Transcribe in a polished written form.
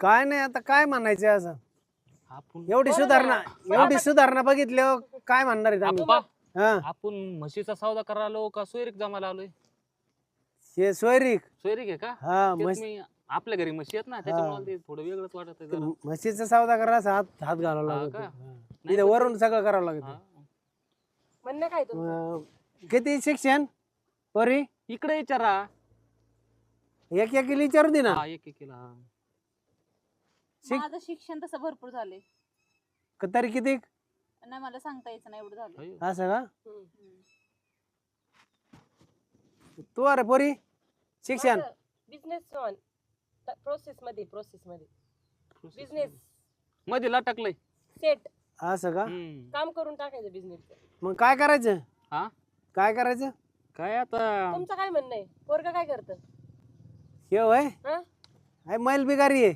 काय नाही आता काय म्हणायचं असं आपण एवढी सुधारणा बघितल्यावर काय म्हणणार आहेत आम्ही? आप्पा, हा आपण म्हशीचा सौदा करायला आलो का सोयरीक जमायला आलोय? हे सोयरीक. सोयरीक आहे का? हा तेच मी आपल्या घरी म्हशी आहेत ना त्याच्यामुळे मला ते थोडं वेगळंच वाटत आहे जरा. म्हशीचा सौदा करा असं हात घालावा हा लागतो. का? हा. नाही इथं पण वरून सगळं करावं हा. लागतं. म्हणणं काय तुमचं? किती शिक्षण परी? इकडे विचारा. एक एक विचारू दे ना. हा एक एकीला. शिक- माझं शिक्षण तसं भरपूर झालंय. तरी किती नाही मला सांगता यायचं नाही एवढं झालंय. अयो. असं का? हम्म. तू अरे पोरी शिक्षण माझं बिझनेस ऑन प्रोसेस मध्ये बिझनेस मध्ये लटकलंय. सेट असं का? हम्म. काम करून टाकायचं बिझनेसचं. मग काय करायचं? हा काय करायचं? काय आता तुमचं काय म्हणणं आहे? पोरग काय करतं? हे वय हा? मैल बिगारी आहे.